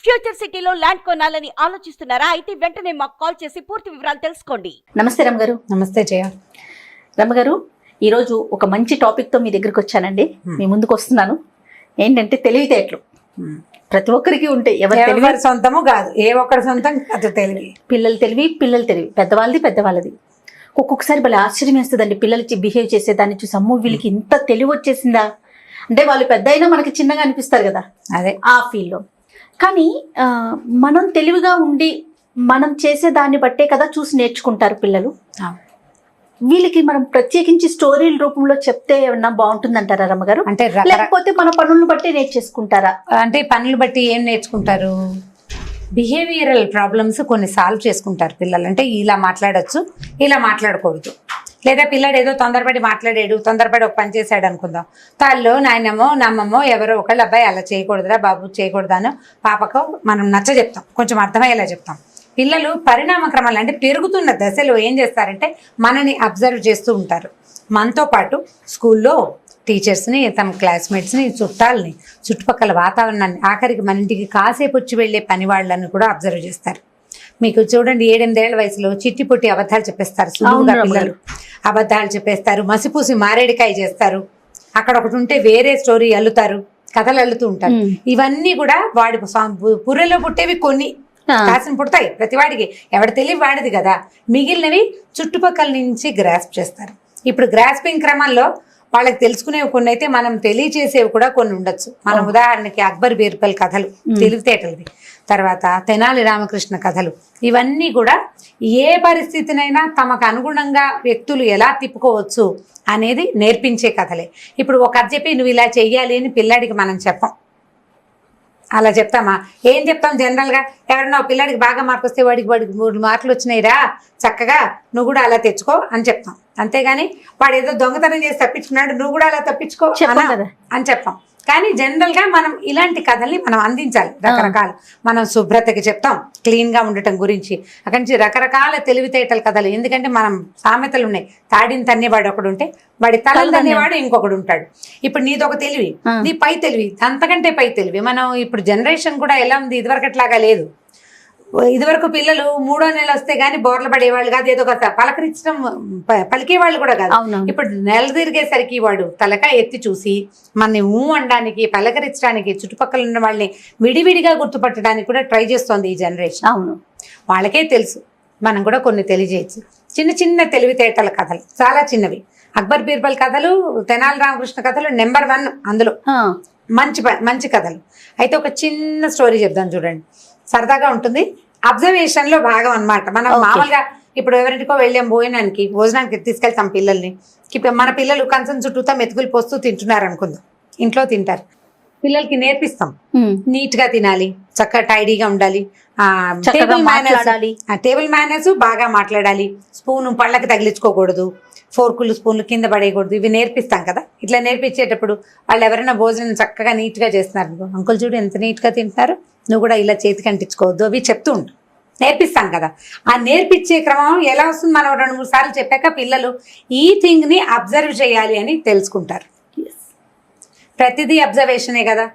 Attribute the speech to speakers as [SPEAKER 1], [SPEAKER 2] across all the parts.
[SPEAKER 1] Future సిటీలో land కొనాలని ఆలోచిస్తున్నారా? అయితే వెంటనే మాకు కాల్ చేసి పూర్తి వివరాలు తెలుసుకోండి.
[SPEAKER 2] నమస్తే రమ్మగారు.
[SPEAKER 3] నమస్తే జయ.
[SPEAKER 2] రమ్మగారు, ఈరోజు ఒక మంచి టాపిక్తో మీ దగ్గరికి వచ్చానండి. మీ ముందుకు వస్తున్నాను. ఏంటంటే తెలివితేటలు ప్రతి ఒక్కరికి ఉంటాయి.
[SPEAKER 3] ఎవరి సొంతము కాదు, ఏ ఒక్కరి సొంతం కాదు. తెలివి
[SPEAKER 2] పిల్లల తెలివి పెద్దవాళ్ళది. ఒక్కొక్కసారి భలే ఆశ్చర్యం వేస్తుందండి పిల్లలకి బిహేవ్ చేసేదాన్ని చూసి. అమ్మో వీళ్ళకి ఇంత తెలివి వచ్చేసిందా అంటే, వాళ్ళు పెద్ద అయినా మనకి చిన్నగా అనిపిస్తారు కదా, అదే ఆ ఫీల్లో. కానీ మనం తెలివిగా ఉండి మనం చేసే దాన్ని బట్టే కదా చూసి నేర్చుకుంటారు పిల్లలు. వీళ్ళకి మనం ప్రత్యేకించి స్టోరీల రూపంలో చెప్తే ఏమన్నా బాగుంటుందంటారా రమ్మగారు? అంటే లేకపోతే మన పనులను బట్టి నేర్చేసుకుంటారా?
[SPEAKER 3] అంటే పనులు బట్టి ఏం నేర్చుకుంటారు? బిహేవియరల్ ప్రాబ్లమ్స్ కొన్ని సాల్వ్ చేసుకుంటారు పిల్లలు. అంటే ఇలా మాట్లాడచ్చు, ఇలా మాట్లాడకూడదు, లేదా పిల్లాడు ఏదో తొందరపడి మాట్లాడాడు, తొందరపడి ఒక పని చేశాడు అనుకుందాం. తాళ్ళు నాయనమ్మో నమ్మమ్మో ఎవరో ఒకళ్ళు, అబ్బాయి అలా చేయకూడదురా బాబు, చేయకూడదాను పాపకు మనం నచ్చ చెప్తాం, కొంచెం అర్థమయ్యేలా చెప్తాం. పిల్లలు పరిణామ క్రమాలు అంటే పెరుగుతున్న దశలో ఏం చేస్తారంటే మనని అబ్జర్వ్ చేస్తూ ఉంటారు. మనతో పాటు స్కూల్లో టీచర్స్ని, తమ క్లాస్మేట్స్ని, చుట్టాలని, చుట్టుపక్కల వాతావరణాన్ని, ఆఖరికి మన ఇంటికి కాసేపు వచ్చి వెళ్ళే పని వాళ్ళని కూడా అబ్జర్వ్ చేస్తారు. మీకు చూడండి, 7-8 ఏళ్ల వయసులో చిట్టి పొట్టి అబద్ధాలు చెప్పేస్తారు. సులువుగా పిల్లలు అబద్ధాలు చెప్పేస్తారు, మసిపూసి మారేడికాయ చేస్తారు. అక్కడ ఒకటి ఉంటే వేరే స్టోరీ అల్లుతారు, కథలు అల్లుతూ ఉంటారు. ఇవన్నీ కూడా వాడి పుర్రెలో పుట్టేవి కొన్ని కాసిన పుడతాయి ప్రతివాడికి, ఎవడి తెలివి వాడిది కదా. మిగిలినవి చుట్టుపక్కల నుంచి గ్రాస్ప్ చేస్తారు. ఇప్పుడు గ్రాస్పింగ్ క్రమంలో వాళ్ళకి తెలుసుకునేవి కొన్ని అయితే, మనం తెలియచేసేవి కూడా కొన్ని ఉండొచ్చు. మనం ఉదాహరణకి అక్బర్ బీర్బల్ కథలు తెలివితేటలది, తర్వాత తెనాలి రామకృష్ణ కథలు, ఇవన్నీ కూడా ఏ పరిస్థితినైనా తమకు అనుగుణంగా వ్యక్తులు ఎలా తిప్పుకోవచ్చు అనేది నేర్పించే కథలే. ఇప్పుడు ఒక కథ చెప్పి నువ్వు ఇలా చెయ్యాలి అని పిల్లాడికి మనం చెప్పం. అలా చెప్తామా? ఏం చెప్తాం జనరల్గా? ఎవరన్నా పిల్లాడికి బాగా మార్కు వస్తే వాడికి 3 మార్కులు వచ్చినాయిరా, చక్కగా నువ్వు కూడా అలా తెచ్చుకో అని చెప్తాం. అంతేగాని వాడు ఏదో దొంగతనం చేసి తప్పించుకున్నాడు, నువ్వు కూడా అలా తప్పించుకో అని చెప్పాం. కానీ జనరల్గా మనం ఇలాంటి కథల్ని మనం అందించాలి. రకరకాల మనం శుభ్రతకి చెప్తాం, క్లీన్గా ఉండటం గురించి, అక్కడి నుంచి రకరకాల తెలివితేటల కథలు. ఎందుకంటే మనం సామెతలు ఉన్నాయి, తాడిని తన్నేవాడు ఒకడు ఉంటే వాడి తలని తన్నేవాడు ఇంకొకడు ఉంటాడు. ఇప్పుడు నీదొక తెలివి, నీ పై తెలివి, అంతకంటే పై తెలివి. మనం ఇప్పుడు జనరేషన్ కూడా ఎలా ఉంది, ఇదివరకట్లాగా లేదు. ఇదివరకు పిల్లలు 3వ నెల వస్తే గానీ బోర్ల పడేవాళ్ళు కాదు, ఏదో ఒక పలకరించడం పలికేవాళ్ళు కూడా కాదు. ఇప్పుడు నెల తిరిగేసరికి వాడు తలకాయ ఎత్తి చూసి మనని అనడానికి, పలకరించడానికి, చుట్టుపక్కల ఉన్న వాళ్ళని విడివిడిగా గుర్తుపట్టడానికి కూడా ట్రై చేస్తోంది ఈ జనరేషన్.
[SPEAKER 2] అవును,
[SPEAKER 3] వాళ్ళకే తెలుసు, మనం కూడా కొన్ని తెలియజేయచ్చు. చిన్న చిన్న తెలివితేటల కథలు, చాలా చిన్నవి. అక్బర్ బీర్బల్ కథలు, తెనాలి రామకృష్ణ కథలు నెంబర్ 1 అందులో. మంచి కథలు. అయితే ఒక చిన్న స్టోరీ చెప్దాం చూడండి, సరదాగా ఉంటుంది. అబ్జర్వేషన్ లో భాగం అన్నమాట. మనం మామూలుగా ఇప్పుడు ఎవరింటికో వెళ్ళాం భోజనానికి తీసుకెళ్తాం పిల్లల్ని. మన పిల్లలు కంచం చుట్టూతా మెతుకులు పోస్తూ తింటున్నారు అనుకుందాం, ఇంట్లో తింటారు. పిల్లలకి నేర్పిస్తాం, నీట్ గా తినాలి, చక్కగా టైడీగా ఉండాలి, టేబుల్ మేనర్స్ బాగా మాట్లాడాలి, స్పూన్ పళ్ళకి తగిలించుకోకూడదు, ఫోర్కులు స్పూన్లు కింద పడేయకూడదు. ఇవి నేర్పిస్తాం కదా. ఇట్లా నేర్పించేటప్పుడు వాళ్ళు ఎవరైనా భోజనం చక్కగా నీట్గా చేస్తున్నారు, అంకుల్ చూడు ఎంత నీట్గా తింటున్నారు, నువ్వు కూడా ఇలా చేతికి అంటించుకోవద్దు, అవి చెప్తూ ఉంటాం, నేర్పిస్తాం కదా. ఆ నేర్పించే క్రమం ఎలా వస్తుంది? మనం 2-3 సార్లు చెప్పాక పిల్లలు ఈ థింగ్ని అబ్జర్వ్ చేయాలి అని తెలుసుకుంటారు. ప్రతిదీ అబ్జర్వేషనే కదా.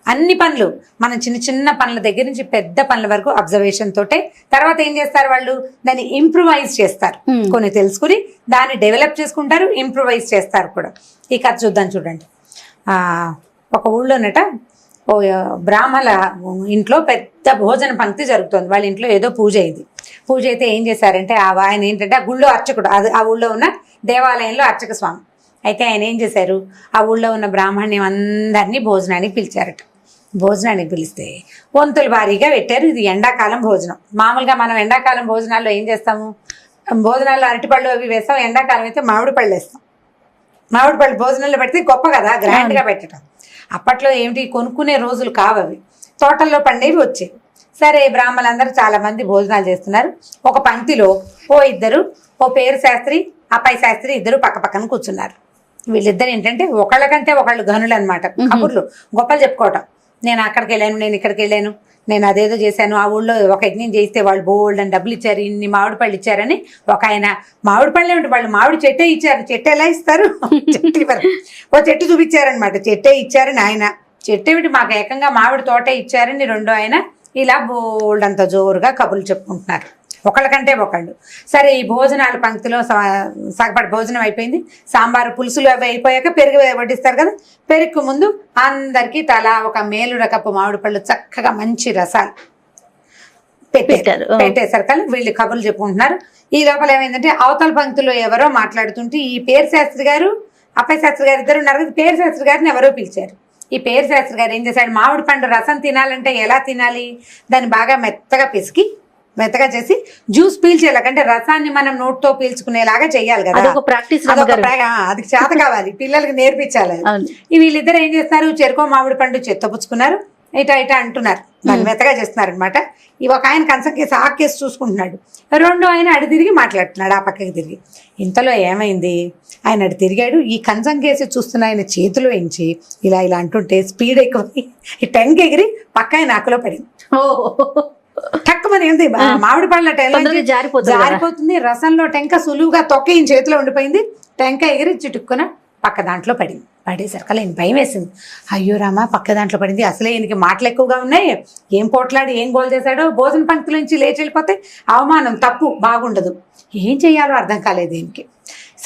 [SPEAKER 3] అన్ని పనులు, మనం చిన్న చిన్న పనుల దగ్గర నుంచి పెద్ద పనుల వరకు అబ్జర్వేషన్ తోటే. తర్వాత ఏం చేస్తారు వాళ్ళు? దాన్ని ఇంప్రూవైజ్ చేస్తారు. కొన్ని తెలుసుకుని దాన్ని డెవలప్ చేసుకుంటారు, ఇంప్రూవైజ్ చేస్తారు కూడా. ఈ కథ చూద్దాం చూడండి. ఒక ఊళ్ళోనట ఓ బ్రాహ్మణ ఇంట్లో పెద్ద భోజన పంక్తి జరుగుతుంది. వాళ్ళ ఇంట్లో ఏదో పూజ అయింది. పూజ అయితే ఏం చేశారంటే ఆయన ఏంటంటే ఆ గుళ్ళో అర్చకుడు, ఆ ఊళ్ళో ఉన్న దేవాలయంలో అర్చక స్వామి. అయితే ఆయన ఏం చేశారు, ఆ ఊళ్ళో ఉన్న బ్రాహ్మణ్యం అందరినీ భోజనానికి పిలిచారట. భోజనానికి పిలిస్తే వంతుల భారీగా పెట్టారు. ఇది ఎండాకాలం భోజనం. మామూలుగా మనం ఎండాకాలం భోజనాల్లో ఏం చేస్తాము? భోజనాల్లో అరటిపళ్ళు అవి వేస్తాం, ఎండాకాలం అయితే మామిడి పళ్ళు వేస్తాం. మామిడి పళ్ళు భోజనంలో పెడితే గొప్ప కదా, గ్రాండ్గా పెట్టడం. అప్పట్లో ఏమిటి కొనుక్కునే రోజులు కావవి, తోటల్లో పండేవి వచ్చేవి. సరే, బ్రాహ్మణులందరూ చాలా మంది భోజనాలు చేస్తున్నారు. ఒక పంక్తిలో ఓ పేరు శాస్త్రి, అబ్బాయి శాస్త్రి ఇద్దరు పక్క పక్కన కూర్చున్నారు. వీళ్ళిద్దరు ఏంటంటే ఒకళ్ళకంటే ఒకళ్ళు గనులు అనమాట. కబుర్లు, గొప్పలు చెప్పుకోవటం. నేను అక్కడికి వెళ్ళాను, నేను ఇక్కడికి వెళ్ళాను, నేను అదేదో చేశాను, ఆ ఊళ్ళో ఒక యజ్ఞం చేస్తే వాళ్ళు బోల్డ్ అని డబ్బులు ఇచ్చారు, ఇన్ని మామిడి పళ్ళు ఇచ్చారని. ఒక ఆయన మామిడి పళ్ళు ఏమిటి, వాళ్ళు మామిడి చెట్టే ఇచ్చారు. చెట్టు ఎలా ఇస్తారు? చెట్టు ఇవ్వరు. ఓ చెట్టు చూపించారనమాట, చెట్టే ఇచ్చారని ఆయన. చెట్టు ఏమిటి, మాకు ఏకంగా మామిడి తోటే ఇచ్చారని రెండో ఆయన ఇలా బోల్డ్ అంత జోరుగా కబుర్లు చెప్పుకుంటున్నారు ఒకళ్ళకంటే ఒకళ్ళు. సరే ఈ భోజనాల పంక్తిలో సగపడి భోజనం అయిపోయింది. సాంబారు పులుసులు అవి అయిపోయాక పెరుగు వడ్డిస్తారు కదా. పెరుగు ముందు అందరికీ తలా ఒక మేలుడ కప్పు మామిడి పళ్ళు చక్కగా మంచి రసాలు పెట్టేశారు కానీ వీళ్ళు కబుర్లు చెప్పుకుంటున్నారు. ఈ లోపల ఏమైందంటే అవతల పంక్తిలో ఎవరో మాట్లాడుతుంటే ఈ పేరు శాస్త్రి గారు అప్పయ్య శాస్త్రి గారు ఇద్దరు ఉన్నారు కదా. పేరు శాస్త్రి గారిని ఎవరో పిలిచారు. ఈ పేరు శాస్త్రి గారు ఏం చేశాడు, మామిడి పండు రసం తినాలంటే ఎలా తినాలి, దాన్ని బాగా మెత్తగా చేసి జ్యూస్ పీల్చేలాగంటే రసాన్ని మనం నోట్తో పీల్చుకునేలాగా చెయ్యాలి కదా. అది చేత కావాలి, పిల్లలకి నేర్పించాలి. వీళ్ళిద్దరు ఏం చేస్తారు, చెరుకో మామిడి పండు చెత్తపుచ్చుకున్నారు, ఇటా అంటున్నారు, దాన్ని మెత్తగా చేస్తున్నారు అనమాట. ఒక ఆయన కంచం కేసి ఆ కేసు చూసుకుంటున్నాడు, రెండో ఆయన అడి తిరిగి మాట్లాడుతున్నాడు ఆ పక్కకి తిరిగి. ఇంతలో ఏమైంది, ఆయన అడి తిరిగాడు, ఈ కంచం కేసి చూస్తున్న ఆయన చేతిలో ఎంచి ఇలా అంటుంటే స్పీడ్ ఎక్కువ ఈ టెంక్ ఎగిరి పక్క ఆయన ఆకులో పడింది. టక్కుమని ఏంది మామిడి పళ్ళ జారిపోతుంది, రసంలో టెంక సులువుగా తొక్క ఈయన చేతిలో ఉండిపోయింది. టెంక ఎగిరి చిటుక్కున పక్క దాంట్లో పడింది. పడేసరికి ఈయన భయం వేసింది. అయ్యో రామా, పక్క దాంట్లో పడింది, అసలే ఈయనకి మాటలు ఎక్కువగా ఉన్నాయి, ఏం పోట్లాడి ఏం గోల్ చేశాడో, భోజన పంక్తుల నుంచి లేచి వెళ్ళిపోతే అవమానం, తప్పు, బాగుండదు, ఏం చెయ్యాలో అర్థం కాలేదు ఈయనకి.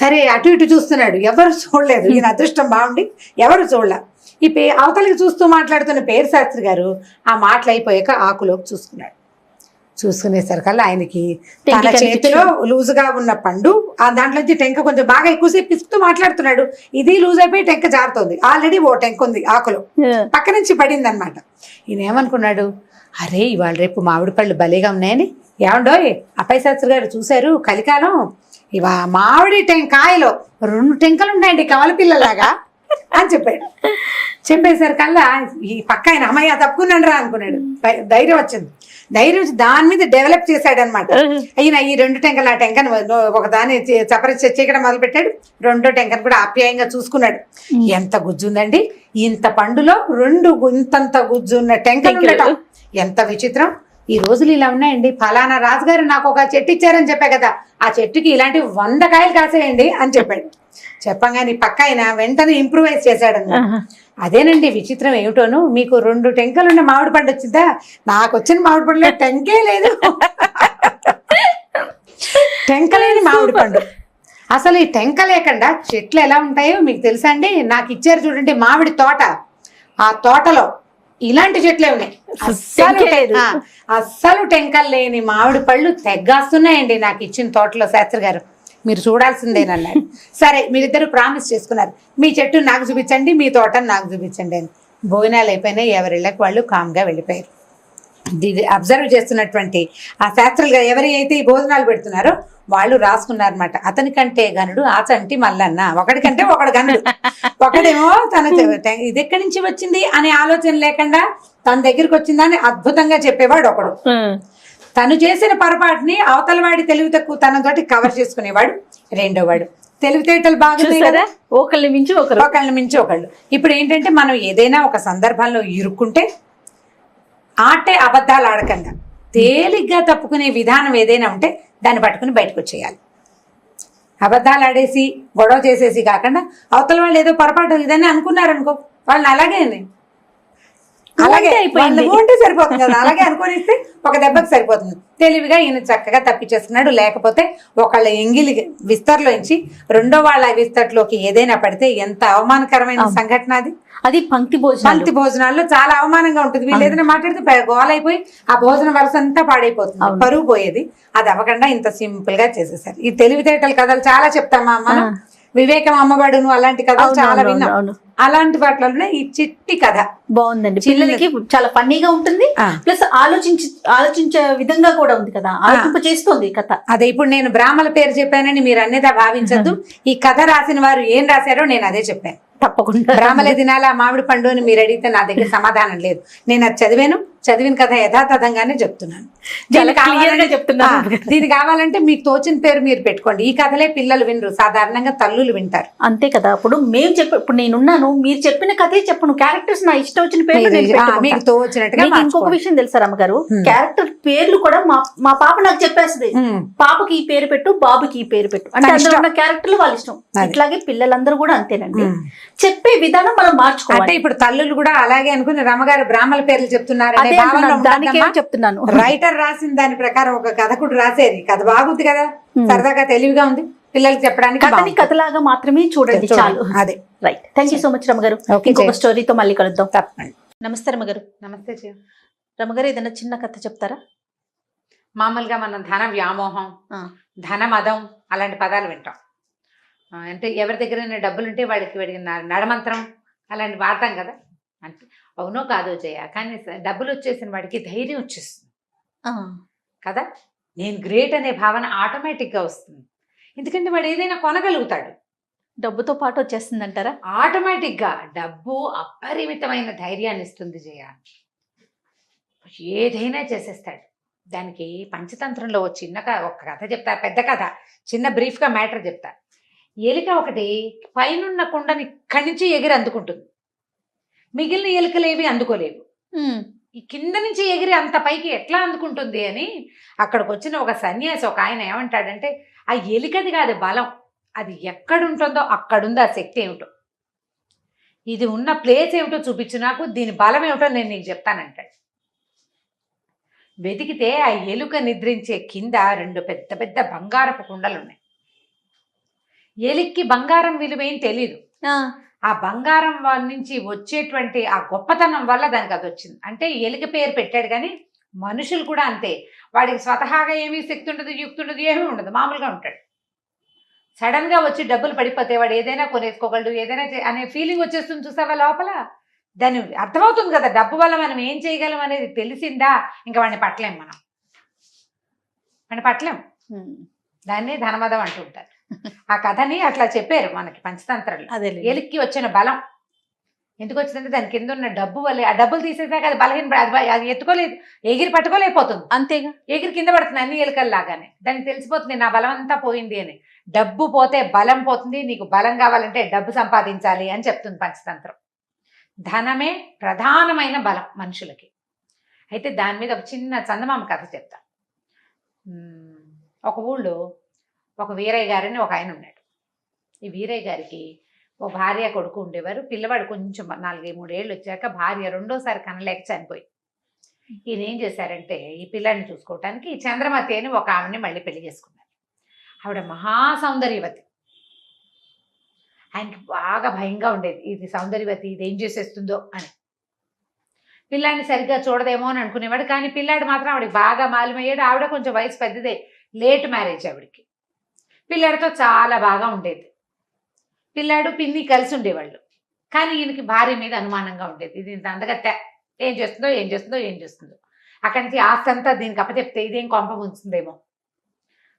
[SPEAKER 3] సరే అటు ఇటు చూస్తున్నాడు, ఎవరు చూడలేదు, ఈయన అదృష్టం బాగుండి ఎవరు చూడలే. ఈ అవతలకి చూస్తూ మాట్లాడుతున్న పేరు శాస్త్రి గారు ఆ మాటలు అయిపోయాక ఆకులోకి చూసుకున్నాడు. చూసుకునేసరికల్లా ఆయనకి తన చేతిలో లూజుగా ఉన్న పండు ఆ దాంట్లోంచి టెంక కొంచెం బాగా ఎక్కువసేపు పిసుకుతూ మాట్లాడుతున్నాడు. ఇది లూజ్ అయిపోయి టెంక జారుతోంది. ఆల్రెడీ ఓ టెంక ఉంది ఆకులో, పక్క నుంచి పడింది అనమాట. ఈయన ఏమనుకున్నాడు, అరే ఇవాళ రేపు మామిడి పళ్ళు భలేగా ఉన్నాయని. ఏమండోయ్ అప్పయ్య శాస్త్రి గారు చూశారు, కలికాలం మామిడి కాయలో 2 టెంకలు ఉన్నాయండి కవల పిల్లలాగా అని చెప్పాడు. చెప్పేసరికల్లా ఈ పక్క ఆయన అమ్మయ్య తప్పుకున్నాడు రా అనుకున్నాడు. ధైర్యం వచ్చింది. ధైర్యం వచ్చి దాని మీద డెవలప్ చేశాడు అనమాట. అయినా ఈ 2 టెంకలు ఆ టెంకను ఒకదాన్ని చీకడం మొదలు పెట్టాడు. 2వ టెంకను కూడా ఆప్యాయంగా చూసుకున్నాడు. ఎంత గుజ్జుందండి, ఇంత పండులో 2 ఇంతంత గుజ్జున్న టెంకలు ఉండటం ఎంత విచిత్రం. ఈ రోజులు ఇలా ఉన్నాయండి. ఫలానా రాజుగారు నాకు ఒక చెట్టు ఇచ్చారని చెప్పా కదా, ఆ చెట్టుకి ఇలాంటి 100 కాయలు కాసేయండి అని చెప్పాడు. చెప్పగానే పక్క ఆయన వెంటనే ఇంప్రూవైజ్ చేశాడన్నమాట. అదేనండి విచిత్రం ఏమిటోను, మీకు 2 టెంకలున్న మామిడి పండు వచ్చిందా, నాకు వచ్చిన మామిడి పండులో టెంకే లేదు. టెంకలేని మామిడి పండు. అసలు ఈ టెంక లేకుండా చెట్లు ఎలా ఉంటాయో మీకు తెలుసా అండి. నాకు ఇచ్చారు చూడండి మామిడి తోట, ఆ తోటలో ఇలాంటి చెట్లే ఉన్నాయి. అస్సలు టెంకలు లేని మామిడి పళ్ళు తెగ్గాస్తున్నాయండి నాకు ఇచ్చిన తోటలో శాస్త్రి గారు, మీరు చూడాల్సిందేనన్నాడు. సరే మీరిద్దరు ప్రామిస్ చేసుకున్నారు, మీ చెట్టు నాకు చూపించండి, మీ తోటను నాకు చూపించండి అని. భోజనాలు అయిపోయినాయి, ఎవరిళ్ళకి వాళ్ళు కామ్గా వెళ్ళిపోయారు. అబ్జర్వ్ చేస్తున్నటువంటి ఆ శాస్త్రులు గారు ఎవరైతే ఈ భోజనాలు పెడుతున్నారో వాళ్ళు రాసుకున్నారన్నమాట. అతనికంటే గనుడు ఆచంటి మల్లన్న, ఒకడికంటే ఒకడు గనుడు. ఒకడేమో తన ఇది ఎక్కడి నుంచి వచ్చింది అనే ఆలోచన లేకుండా తన దగ్గరికి వచ్చిందని అద్భుతంగా చెప్పేవాడు ఒకడు. తను చేసిన పొరపాటుని అవతల వాడి తెలివి తక్కువ తనతోటి కవర్ చేసుకునేవాడు రెండో వాడు. తెలివితేటలు బాగున్నాయి కదా,
[SPEAKER 2] ఒకళ్ళని
[SPEAKER 3] మించి ఒకళ్ళు. ఇప్పుడు ఏంటంటే మనం ఏదైనా ఒక సందర్భంలో ఇరుక్కుంటే ఆటే అబద్ధాలు ఆడకుండా తేలిగ్గా తప్పుకునే విధానం ఏదైనా ఉంటే దాన్ని పట్టుకుని బయటకు వచ్చేయాలి. అబద్ధాలు ఆడేసి గొడవ చేసేసి కాకుండా అవతల వాళ్ళు ఏదో పొరపాటు ఇదని అనుకున్నారనుకో, వాళ్ళని అలాగే ఉంటే సరిపోతుంది కదా, అలాగే అనుకోనిస్తే ఒక దెబ్బకి సరిపోతుంది. తెలివిగా ఈయన చక్కగా తప్పించేస్తున్నాడు. లేకపోతే ఒకళ్ళ ఎంగిలి విస్తర్లోంచి రెండో వాళ్ళ విస్తర్లోకి ఏదైనా పడితే ఎంత అవమానకరమైన సంఘటన అది.
[SPEAKER 2] అది పంక్తి
[SPEAKER 3] భోజనాల్లో చాలా అవమానంగా ఉంటుంది. వీళ్ళు ఏదైనా మాట్లాడితే గోలైపోయి ఆ భోజన వరుస అంతా పాడైపోతుంది, పరువు పోయేది. అది అవ్వకుండా ఇంత సింపుల్ గా చేసేసారు. ఈ తెలివితేటల కథలు చాలా చెప్తామా మనం, వివేకం అమ్మబడును అలాంటి కథలు చాలా విన్నాం. అలాంటి వాటిలోనే ఈ చిట్టి కథ
[SPEAKER 2] బాగుందండి. పిల్లలకి చాలా ఫన్నీగా ఉంటుంది, ప్లస్ ఆలోచించే విధంగా కూడా ఉంది కదా, ఆలోచింప చేస్తుంది కథ.
[SPEAKER 3] అదే ఇప్పుడు నేను బ్రాహ్మల పేరు చెప్పానని మీరు అన్నేదా భావించద్దు. ఈ కథ రాసిన వారు ఏం రాశారో నేను అదే చెప్పాను.
[SPEAKER 2] తప్పకుండా
[SPEAKER 3] బ్రాహ్మల దినాల మామిడి పండు అని మీరు అడిగితే నా దగ్గర సమాధానం లేదు. నేను అది చదివిన కథ యథాతథంగానే చెప్తున్నాను. దీనికి కావాలంటే మీకు తోచిన పేరు మీరు పెట్టుకోండి. ఈ కథలే పిల్లలు వినరు, సాధారణంగా తల్లులు వింటారు.
[SPEAKER 2] అంతే కదా. ఇప్పుడు మేము ఇప్పుడు నేనున్నాను, మీరు చెప్పిన కథే చెప్పను, క్యారెక్టర్స్ నా ఇష్టం వచ్చిన పేర్లు
[SPEAKER 3] మీకు తోచినట్టుగా.
[SPEAKER 2] ఇంకొక విషయం తెలుసా రమ్మగారు, క్యారెక్టర్ పేర్లు కూడా మా పాప నాకు చెప్పేస్తుంది, పాపకి ఈ పేరు పెట్టు, బాబుకి ఈ పేరు పెట్టు అంటే అందులో ఉన్న క్యారెక్టర్లు వాళ్ళ ఇష్టం. ఇట్లాగే పిల్లలందరూ కూడా అంతేనండి, చెప్పే విధానం మనం మార్చుకోవాలి.
[SPEAKER 3] అంటే ఇప్పుడు తల్లులు కూడా అలాగే అనుకుని రమ్మగారు బ్రాహ్మణ పేర్లు చెప్తున్నారనే
[SPEAKER 2] అంటున్నాను, దానికే చెప్తున్నాను.
[SPEAKER 3] రైటర్ రాసిన దాని ప్రకారం ఒక కథకుడు రాసేది కథ బాగుంది కదా, సరదాగా తెలివిగా ఉంది, పిల్లలకి చెప్పడానికి
[SPEAKER 2] కథని
[SPEAKER 3] బాగుంది.
[SPEAKER 2] కథలాగా మాత్రమే చూడండి చాలు.
[SPEAKER 3] అదే
[SPEAKER 2] right. Thank you so much రమగారు.
[SPEAKER 3] Okay,
[SPEAKER 2] ఇంకొక
[SPEAKER 3] జయ.
[SPEAKER 2] స్టోరీతో మళ్ళీ కలుద్దాం.
[SPEAKER 3] తప్పండి.
[SPEAKER 2] నమస్తే రమగారు.
[SPEAKER 3] నమస్తే జయ.
[SPEAKER 2] రమగారు ఏదైనా చిన్న కథ చెప్తారా?
[SPEAKER 3] మామూలుగా మనం ధన వ్యామోహం, ధన మదం అలాంటి పదాలు వింటాం. అంటే ఎవరి దగ్గర డబ్బులు ఉంటే వాడికి నడమంత్రం అలాంటి వాడతాం కదా. అంటే అవునో కాదో జయ, కానీ డబ్బులు వచ్చేసిన వాడికి ధైర్యం వచ్చేస్తుంది కదా, నేను గ్రేట్ అనే భావన ఆటోమేటిక్గా వస్తుంది. ఎందుకంటే వాడు ఏదైనా కొనగలుగుతాడు,
[SPEAKER 2] డబ్బుతో పాటు వచ్చేస్తుంది అంటారా?
[SPEAKER 3] ఆటోమేటిక్గా డబ్బు అపరిమితమైన ధైర్యాన్ని ఇస్తుంది జయ. ఏదైనా చేసేస్తాడు. దానికి పంచతంత్రంలో ఒక కథ చెప్తా, పెద్ద కథ, చిన్న బ్రీఫ్గా మ్యాటర్ చెప్తా. ఎలుక ఒకటి పైనున్న కుండని ఇక్కడి నుంచి ఎగిరి అందుకుంటుంది, మిగిలిన ఎలుకలు ఏవి అందుకోలేవు. ఈ కింద నుంచి ఎగిరి అంత పైకి ఎట్లా అందుకుంటుంది అని అక్కడికి వచ్చిన ఒక సన్యాసి ఒక ఆయన ఏమంటాడంటే, ఆ ఎలుకది కాదు బలం, అది ఎక్కడుంటుందో అక్కడుంది ఆ శక్తి ఏమిటో, ఇది ఉన్న ప్లేస్ ఏమిటో చూపించు నాకు, దీని బలం ఏమిటో నేను నీకు చెప్తానంటాడు. వెతికితే ఆ ఎలుక నిద్రించే కింద 2 పెద్ద పెద్ద బంగారపు కుండలు ఉన్నాయి. ఎలుక్కి బంగారం విలువేం తెలీదు, ఆ బంగారం నుంచి వచ్చేటువంటి ఆ గొప్పతనం వల్ల దానికి అది వచ్చింది. అంటే ఎలుక పేరు పెట్టాడు, కానీ మనుషులు కూడా అంతే, వాడికి స్వతహాగా ఏమీ శక్తి ఉండదు, యుక్తి ఉండదు, ఏమీ ఉండదు, మామూలుగా ఉంటాడు. సడన్గా వచ్చి డబ్బులు పడిపోతే వాడు ఏదైనా కొనేసుకోగలడు, ఏదైనా అనే ఫీలింగ్ వచ్చేస్తుంది చూసావా లోపల. దాన్ని అర్థమవుతుంది కదా, డబ్బు వల్ల మనం ఏం చేయగలం అనేది తెలిసిందా, ఇంకా వాడిని పట్టలేం, వాడిని పట్టలేం. దాన్ని ధనమదం అంటుంటారు. ఆ కథని అట్లా చెప్పారు మనకి పంచతంత్రంలో. ఎలుక్కి వచ్చిన బలం ఎందుకు వచ్చిందంటే దాని కింద ఉన్న డబ్బు వల్లే. ఆ డబ్బులు తీసేసాక అది బలహీన, అది ఎత్తుకోలేదు, ఎగిరి పట్టుకోలేకపోతుంది, అంతేగా ఎగిరి కింద పడుతుంది అన్ని ఎలుకల్లాగానే. దానికి తెలిసిపోతుంది నా బలం అంతా పోయింది అని. డబ్బు పోతే బలం పోతుంది, నీకు బలం కావాలంటే డబ్బు సంపాదించాలి అని చెప్తుంది పంచతంత్రం. ధనమే ప్రధానమైన బలం మనుషులకి. అయితే దాని మీద ఒక చిన్న చందమామ కథ చెప్తా. ఒక ఊళ్ళో ఒక వీరయ్య గారని ఒక ఆయన ఉన్నాడు. ఈ వీరయ్య గారికి ఓ భార్య కొడుకు ఉండేవారు. పిల్లవాడు కొంచెం 4-3 ఏళ్ళు వచ్చాక భార్య రెండోసారి కనలేక చనిపోయి, ఈయన ఏం చేశారంటే ఈ పిల్లాడిని చూసుకోవటానికి చంద్రమతి అని ఒక ఆవిడని మళ్ళీ పెళ్లి చేసుకున్నారు. ఆవిడ మహాసౌందర్యవతి. ఆయనకి బాగా భయంగా ఉండేది, ఇది సౌందర్యవతి ఇది ఏం చేసేస్తుందో అని. పిల్లాడిని సరిగ్గా చూడదేమో అని అనుకునేవాడు, కానీ పిల్లాడు మాత్రం ఆవిడకి బాగా మాలిమయ్యాడు. ఆవిడ కొంచెం వయసు పెద్దదే, లేట్ మ్యారేజ్ ఆవిడకి. పిల్లాడితో చాలా బాగా ఉండేది. పిల్లాడు పిన్ని కలిసి ఉండేవాళ్ళు, కానీ ఈయనకి భార్య మీద అనుమానంగా ఉండేది. ఇది ఇంత అందగత్తె, ఏం చేస్తుందో. అక్కడి నుంచి ఆస్తి అంతా దీనికి అప్పచెప్తే ఇదేం కొంప ఉంచుతుందేమో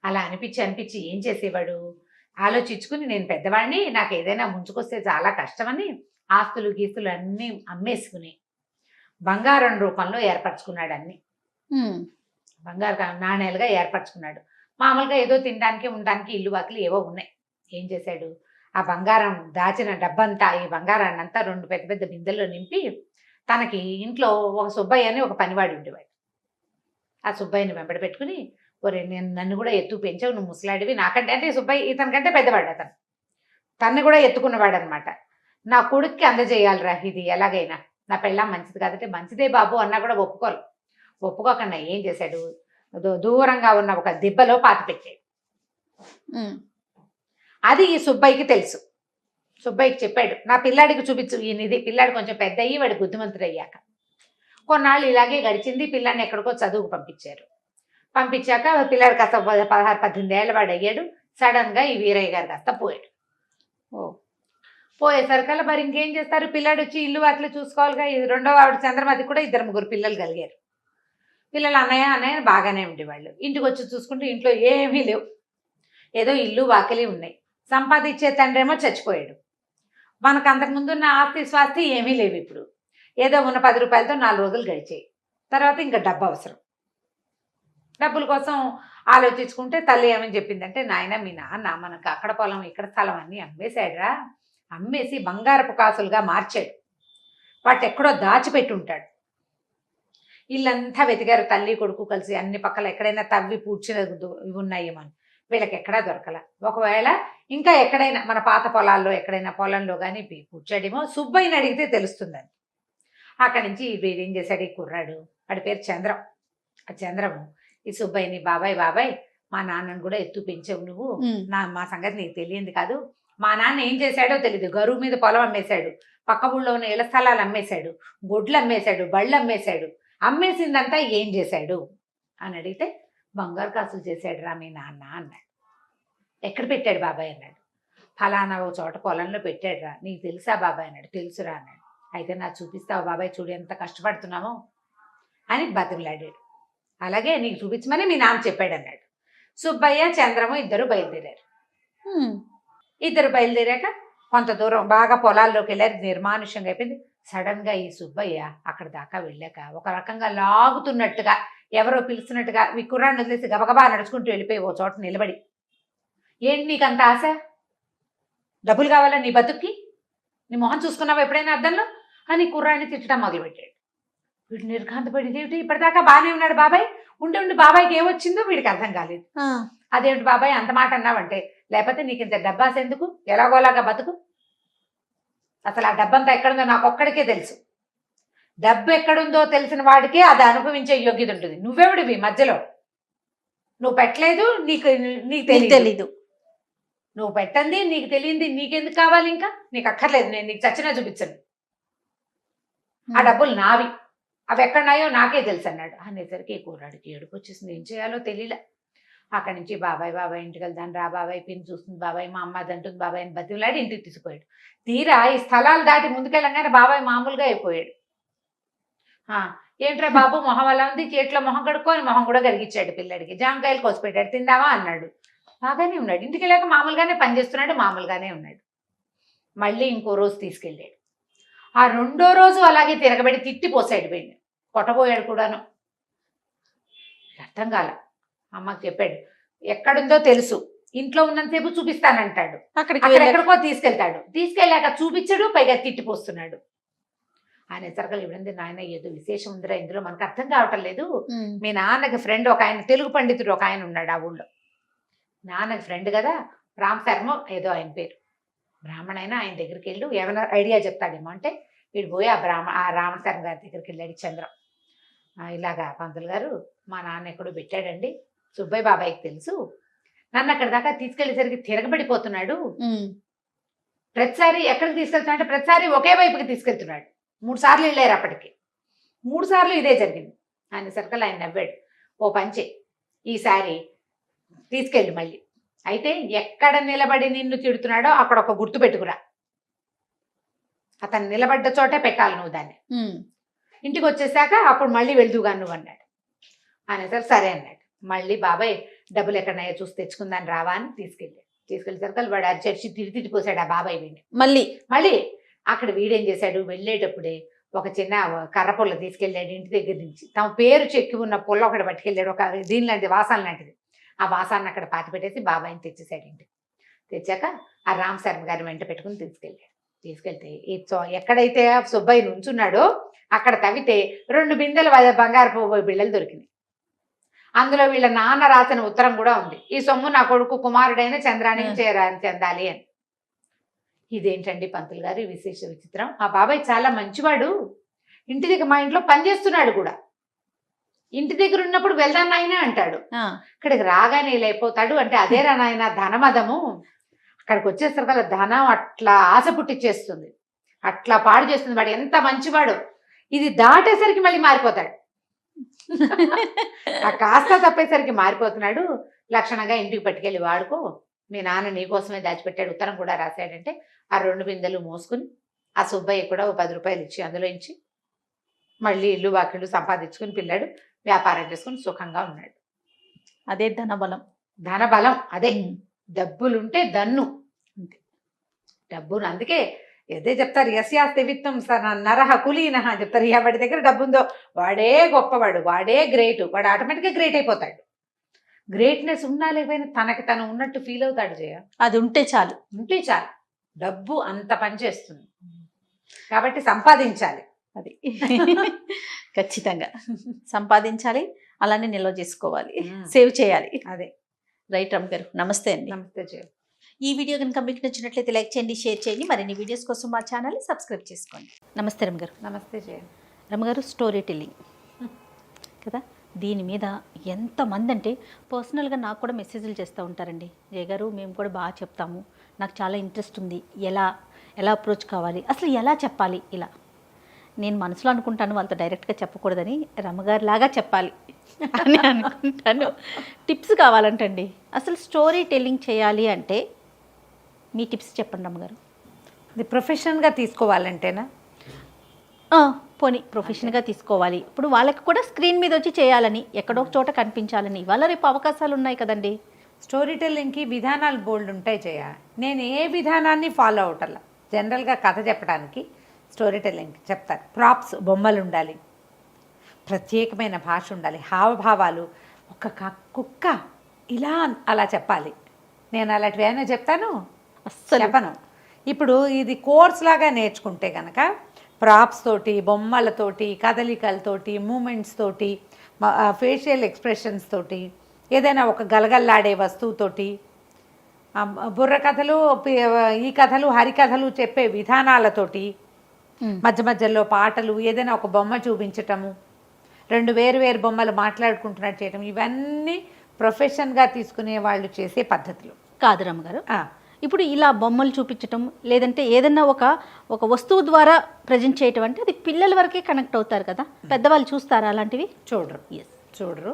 [SPEAKER 3] అలా అనిపించి ఏం చేసేవాడు, ఆలోచించుకుని నేను పెద్దవాడిని, నాకు ఏదైనా ముంచుకొస్తే చాలా కష్టమని ఆస్తులు గీస్తులు అన్నీ అమ్మేసుకుని బంగారం రూపంలో ఏర్పరచుకున్నాడు. అన్ని బంగారు నాణేలుగా ఏర్పరచుకున్నాడు. మామూలుగా ఏదో తినడానికి ఉండడానికి ఇల్లు వాకిలు ఏవో ఉన్నాయి. ఏం చేశాడు, ఆ బంగారం దాచిన డబ్బంతా, ఈ బంగారాన్ని అంతా 2 పెద్ద పెద్ద బిందెల్లో నింపి తనకి ఇంట్లో ఒక సుబ్బయ్య అని ఒక పనివాడు ఉండేవాడు. ఆ సుబ్బయ్యని వెంబడి పెట్టుకుని, ఒరే నన్ను కూడా ఎత్తు పెంచావు, నువ్వు ముసలాడివి, నాకంటే అంటే సుబ్బయ్య ఇతనికంటే పెద్దవాడు, తన్ని కూడా ఎత్తుకున్నవాడు అనమాట. నా కొడుక్కి అందజేయాలిరా ఇది ఎలాగైనా, నా పెళ్ళాం మంచిది కాదంటే మంచిదే బాబు అన్నా కూడా ఒప్పుకోకుండా ఏం చేశాడు, దూరంగా ఉన్న ఒక దిబ్బలో పాతి పెట్టాడు. అది ఈ సుబ్బయ్యకి తెలుసు. సుబ్బయ్యకి చెప్పాడు, నా పిల్లాడికి చూపించు ఈయనది. పిల్లాడు కొంచెం పెద్ద అయ్యి వాడి బుద్ధిమంతుడు అయ్యాక కొన్నాళ్ళు ఇలాగే గడిచింది. పిల్లాడిని ఎక్కడికో చదువుకు పంపించాక పిల్లాడు కాస్త 16-18 ఏళ్ళ వాడు అయ్యాడు. సడన్గా ఈ వీరయ్య గారు కాస్త పోయాడు. పోయేసరికల్లా మరి ఇంకేం చేస్తారు, పిల్లాడు వచ్చి ఇల్లు వాటిలో చూసుకోవాలిగా. రెండో ఆవిడ చంద్రమతి కూడా 2-3 పిల్లలు కలిగారు. పిల్లలు అన్నయ్య బాగానే ఉండేవాళ్ళు. ఇంటికి వచ్చి చూసుకుంటే ఇంట్లో ఏమీ లేవు, ఏదో ఇల్లు వాకిలి ఉన్నాయి. సంపాదించే తండ్రేమో చచ్చిపోయాడు. మనకు అంతకుముందు ఉన్న ఆస్తి స్వాస్తి ఏమీ లేవు. ఇప్పుడు ఏదో ఉన్న 10 రూపాయలతో 4 రోజులు గడిచాయి. తర్వాత ఇంకా డబ్బు అవసరం. డబ్బుల కోసం ఆలోచించుకుంటే తల్లి ఏమని చెప్పిందంటే, నాయన మీ నాన్న మనకు అక్కడ పొలం ఇక్కడ స్థలం అన్నీ అమ్మేశాడురా, అమ్మేసి బంగారపు కాసులుగా మార్చాడు, వాటి ఎక్కడో దాచిపెట్టి ఉంటాడు. ఇల్లంతా వెతికారు తల్లి కొడుకు కలిసి, అన్ని పక్కల ఎక్కడైనా తవ్వి పూడ్చిన ఇవి ఉన్నాయేమో, వీళ్ళకి ఎక్కడా దొరకల. ఒకవేళ ఇంకా ఎక్కడైనా మన పాత పొలాల్లో ఎక్కడైనా పొలంలో కానీ పూడ్చాడేమో, సుబ్బయ్యని అడిగితే తెలుస్తుందని. అక్కడి నుంచి వీడేం చేశాడు, ఈ కుర్రాడు వాడి పేరు చంద్రం. ఆ చంద్రము ఈ సుబ్బయ్యని బాబాయ్ మా నాన్నను కూడా ఎత్తు పెంచావు నువ్వు, మా సంగతి నీకు తెలియంది కాదు. మా నాన్న ఏం చేశాడో తెలియదు. గరువు మీద పొలం అమ్మేశాడు, పక్క ఊళ్ళో ఉన్న ఇళ్ల స్థలాలు అమ్మేశాడు, గొడ్లు అమ్మేశాడు, బళ్ళు అమ్మేశాడు. అమ్మేసిందంతా ఏం చేశాడు అని అడిగితే బంగారు కాసులు చేశాడు రా మీ నాన్న అన్నాడు. ఎక్కడ పెట్టాడు బాబాయ్ అన్నాడు. ఫలానా ఓ చోట పొలంలో పెట్టాడు రా. నీకు తెలుసా బాబాయ్ అన్నాడు. తెలుసురా అన్నాడు. అయితే నాకు చూపిస్తావు బాబాయ్, చూడు ఎంత కష్టపడుతున్నామో అని బతిమలాడాడు. అలాగే నీకు చూపించమని మీ నాన్న చెప్పాడు అన్నాడు. సుబ్బయ్య చంద్రము ఇద్దరు బయలుదేరారు. ఇద్దరు బయలుదేరాక కొంత దూరం బాగా పొలాల్లోకి వెళ్ళారు. నిర్మానుష్యంగా అయిపోయింది. సడన్ గా ఈ సుబ్బయ్య అక్కడ దాకా వెళ్ళాక ఒక రకంగా లాగుతున్నట్టుగా, ఎవరో పిలుస్తున్నట్టుగా ఈ కుర్రాన్ని వదిలేసి గబగబా నడుచుకుంటూ వెళ్ళిపోయి ఓ చోట నిలబడి, ఏంటి నీకంత ఆశ? డబ్బులు కావాలా నీ బతుక్కి? నీ మొహం చూసుకున్నావు ఎప్పుడైనా అద్దంలో అని కుర్రాన్ని తిట్టడం మొదలుపెట్టాడు. వీడు నిర్ఘాంతపడి, ఏమిటి ఇప్పటిదాకా బాగానే ఉన్నాడు బాబాయ్, ఉండి బాబాయ్కి ఏమొచ్చిందో వీడికి అర్థం కాలేదు. అదేమిటి బాబాయ్ అంత మాట అన్నావంటే, లేకపోతే నీకు ఇంత డబ్బాస ఎందుకు, ఎలాగోలాగా బతుకు. అసలు ఆ డబ్బంతా ఎక్కడుందో నాకు ఒక్కడికే తెలుసు. డబ్బు ఎక్కడుందో తెలిసిన వాడికే అది అనుభవించే యోగ్యత ఉంటుంది. నువ్వెవడివి మధ్యలో? నువ్వు పెట్టలేదు, నీకు తెలీదు. నువ్వు పెట్టండి, నీకు తెలియంది నీకెందుకు కావాలి? ఇంకా నీకు అక్కర్లేదు, నేను నీకు చచ్చినా చూపించను. ఆ డబ్బులు నావి, అవి ఎక్కడున్నాయో నాకే తెలుసు అన్నాడు. అనేసరికి కూరాడికి ఏడుపు వచ్చేసింది. ఏం చేయాలో తెలియలే. అక్కడి నుంచి బాబాయ్ ఇంటికి వెళ్దాను రా బాబాయ్, పిన్ని చూస్తుంది బాబాయ్, మా అమ్మ అది అంటుంది బాబాయ్ అని బతిలాడి ఇంటికి తీసుకుపోయాడు. తీరా ఈ స్థలాలు దాటి ముందుకెళ్ళగానే బాబాయ్ మామూలుగా అయిపోయాడు. ఏంట్రా బాబు మొహం అలా ఉంది, చేతిలో మొహం కడుక్కొని మొహం కూడా కడిగిచ్చాడు పిల్లడికి. జామకాయలు కోసిపెట్టాడు, తిందామా అన్నాడు. బాగానే ఉన్నాడు. ఇంటికి వెళ్ళాక మామూలుగానే పనిచేస్తున్నాడు, మామూలుగానే ఉన్నాడు. మళ్ళీ ఇంకో రోజు తీసుకెళ్ళాడు. ఆ రెండో రోజు అలాగే తిరగబెట్టి తిట్టిపోసాడు వీడిని, కొట్టబోయాడు కూడాను. అర్థం కాల. అమ్మకి చెప్పాడు, ఎక్కడుందో తెలుసు, ఇంట్లో ఉన్నంతసేపు చూపిస్తానంటాడు, అక్కడెక్కడికో తీసుకెళ్తాడు. తీసుకెళ్ళాక చూపించడు, పైగా తిట్టిపోస్తున్నాడు. ఆయన సరకలు ఇవ్వండి నాయన, ఏదో విశేషం ఉందిరా ఇందులో, మనకు అర్థం కావటం లేదు. మీ నాన్నకి ఫ్రెండ్ ఒక ఆయన, తెలుగు పండితుడు ఒక ఆయన ఉన్నాడు ఆ ఊళ్ళో. నాన్నకి ఫ్రెండ్ కదా, రామ్ శర్మ ఏదో ఆయన పేరు, బ్రాహ్మణైనా. ఆయన దగ్గరికి వెళ్ళు, ఏమైనా ఐడియా చెప్తాడేమో అంటే వీడు పోయి ఆ రామశర్మ గారి దగ్గరికి వెళ్ళాడు చంద్రం. ఇలాగా పంతులు గారు, మా నాన్న ఎక్కడో పెట్టాడండి, సుబ్బయ్య బాబాయ్కి తెలుసు, నన్ను అక్కడ దాకా తీసుకెళ్లేసరికి తిరగబడిపోతున్నాడు. ప్రతిసారి ఎక్కడికి తీసుకెళ్తున్నాడు అంటే ప్రతిసారి ఒకే వైపుకి తీసుకెళ్తున్నాడు. 3 సార్లు వెళ్ళారు. అప్పటికి 3 సార్లు ఇదే జరిగింది. ఆయన సర్కల్ ఆయన నవ్వాడు. ఓ పంచే, ఈసారి తీసుకెళ్ళి మళ్ళీ, అయితే ఎక్కడ నిలబడి నిన్ను తిడుతున్నాడో అక్కడ ఒక గుర్తు పెట్టుకురా, అతను నిలబడ్డ చోటే పెట్టాలి నువ్వు దాన్ని. ఇంటికి వచ్చేసాక అప్పుడు మళ్ళీ వెళ్దుగా నువ్వు అన్నాడు. అనేసరికి సరే అన్నాడు. మళ్ళీ బాబాయ్ డబ్బులు ఎక్కడన్నాయో చూసి తెచ్చుకుందాని రావా అని తీసుకెళ్ళేసరికి వాడు అరిచి తిట్టిపోసాడు ఆ బాబాయ్ వీడిని. మళ్ళీ అక్కడ వీడేం చేశాడు, వెళ్ళేటప్పుడే ఒక చిన్న కర్ర పుల్ల తీసుకెళ్ళాడు ఇంటి దగ్గర నుంచి. తమ పేరు చెక్కి ఉన్న పుల్ల ఒకటి పట్టుకెళ్ళాడు, ఒక దీని లాంటిది, వాసాన్ లాంటిది. ఆ వాసాన్ని అక్కడ పాతి పెట్టేసి బాబాయిని తెచ్చేసాడు ఇంటికి. తెచ్చాక ఆ రామ్ శర్మ గారి వెంట పెట్టుకుని తీసుకెళ్తే ఎక్కడైతే సుబ్బయ్య నుంచున్నాడో అక్కడ తవ్వితే 2 బిందెలు బంగారపు బిళ్ళలు దొరికినాయి. అందులో వీళ్ళ నాన్న రాసిన ఉత్తరం కూడా ఉంది. ఈ సొమ్ము నా కొడుకు కుమారుడైన చంద్రానికి చెందాలి అని. ఇదేంటండి పంతులు గారు విశేష విచిత్రం, ఆ బాబాయ్ చాలా మంచివాడు, ఇంటి దగ్గర మా ఇంట్లో పనిచేస్తున్నాడు కూడా, ఇంటి దగ్గర ఉన్నప్పుడు వెళ్దాం నాయన అంటాడు, ఇక్కడికి రాగానే లేకపోతాడు అంటే అదేరా నాయన ధనమదము. అక్కడికి వచ్చేసరికి ధనం అట్లా ఆశ పుట్టిచ్చేస్తుంది, అట్లా పాడు చేస్తుంది. వాడు ఎంత మంచివాడు, ఇది దాటేసరికి మళ్ళీ మారిపోతాడు. ఆ కాస్త తప్పేసరికి మారిపోతున్నాడు. లక్షణంగా ఇంటికి పట్టుకెళ్ళి వాడుకో, మీ నాన్న నీకోసమే దాచిపెట్టాడు, ఉత్తరం కూడా రాశాడంటే ఆ 2 బిందెలు మోసుకుని ఆ సుబ్బయ్య కూడా ఓ 10 రూపాయలు ఇచ్చి అందులో ఇచ్చి మళ్ళీ ఇల్లు వాకిళ్ళు సంపాదించుకుని పిల్లాడు వ్యాపారం చేసుకుని సుఖంగా ఉన్నాడు.
[SPEAKER 2] అదే ధనబలం. అదే డబ్బులుంటే దన్ను, డబ్బును. అందుకే అదే చెప్తారు, యస్యాస్తి విత్తం నరహ కులీనహ చెప్తారు. వాడి దగ్గర డబ్బు ఉందో వాడే గొప్పవాడు, వాడే గ్రేట్, వాడు ఆటోమేటిక్గా గ్రేట్ అయిపోతాడు. గ్రేట్నెస్ ఉన్నా లేకపోయినా తనకి తను ఉన్నట్టు ఫీల్ అవుతాడు. అది ఉంటే చాలు
[SPEAKER 3] డబ్బు అంత పనిచేస్తుంది. కాబట్టి సంపాదించాలి, అది
[SPEAKER 2] ఖచ్చితంగా సంపాదించాలి, అలానే నిల్వ చేసుకోవాలి, సేవ్ చేయాలి.
[SPEAKER 3] అదే
[SPEAKER 2] రైట్ రమ్మ గారు, నమస్తే అండి.
[SPEAKER 3] నమస్తే జయ.
[SPEAKER 2] ఈ వీడియో కనుక మీకు నచ్చినట్లయితే లైక్ చేయండి, షేర్ చేయండి, మరిన్ని వీడియోస్ కోసం మా ఛానల్ని సబ్స్క్రైబ్ చేసుకోండి. నమస్తే రమ్మ గారు.
[SPEAKER 3] నమస్తే జయ.
[SPEAKER 2] రమ్మ గారు, స్టోరీ టెల్లింగ్ కదా. దీని మీద ఎంతమంది అంటే పర్సనల్గా నాకు కూడా మెసేజ్లు చేస్తూ ఉంటారండి, జయ గారు మేము కూడా బాగా చెప్తాము, నాకు చాలా ఇంట్రెస్ట్ ఉంది, ఎలా అప్రోచ్ కావాలి, అసలు ఎలా చెప్పాలి. ఇలా నేను మనసులో అనుకుంటాను వాళ్ళతో డైరెక్ట్గా చెప్పకూడదని, రమ్మగారి లాగా చెప్పాలి అని అనుకుంటాను. టిప్స్ కావాలంటండి, అసలు స్టోరీ టెల్లింగ్ చేయాలి అంటే మీ టిప్స్ చెప్పండి రమ్మగారు.
[SPEAKER 3] ఇది ప్రొఫెషన్గా తీసుకోవాలంటేనా?
[SPEAKER 2] పోనీ ప్రొఫెషన్గా తీసుకోవాలి, ఇప్పుడు వాళ్ళకి కూడా స్క్రీన్ మీద వచ్చి చేయాలని, ఎక్కడో ఒక చోట కనిపించాలని, ఇవాళ రేపు అవకాశాలు ఉన్నాయి కదండి.
[SPEAKER 3] స్టోరీ టెల్లింగ్కి విధానాలు బోల్డ్ ఉంటాయి జయ. నేను ఏ విధానాన్ని ఫాలో అవటల్లా. జనరల్గా కథ చెప్పడానికి స్టోరీ టెల్లింగ్ చెప్తారు. ప్రాప్స్, బొమ్మలు ఉండాలి, ప్రత్యేకమైన భాష ఉండాలి, హావభావాలు, ఒక కుక్క ఇలా అలా చెప్పాలి. నేను అలాంటివి ఏమైనా చెప్తాను?
[SPEAKER 2] అస్సలు
[SPEAKER 3] చెప్పను. ఇప్పుడు ఇది కోర్స్ లాగా నేర్చుకుంటే కనుక ప్రాప్స్ తోటి, బొమ్మలతోటి, కదలికలతోటి, మూమెంట్స్ తోటి, ఫేషియల్ ఎక్స్ప్రెషన్స్ తోటి, ఏదైనా ఒక గలగల్లాడే వస్తువుతోటి, బుర్ర కథలు, ఈ కథలు, హరికథలు చెప్పే విధానాలతోటి, మధ్య మధ్యలో పాటలు, ఏదైనా ఒక బొమ్మ చూపించటము, రెండు వేరు బొమ్మలు మాట్లాడుకుంటున్నట్టు చేయటం, ఇవన్నీ ప్రొఫెషన్గా తీసుకునే వాళ్ళు చేసే పద్ధతులు
[SPEAKER 2] కాదు రమ్మగారు. ఇప్పుడు ఇలా బొమ్మలు చూపించటం, లేదంటే ఏదన్నా ఒక వస్తువు ద్వారా ప్రజెంట్ చేయటం అంటే అది పిల్లల వరకే కనెక్ట్ అవుతారు కదా, పెద్దవాళ్ళు చూస్తారా అలాంటివి?
[SPEAKER 3] చూడరు.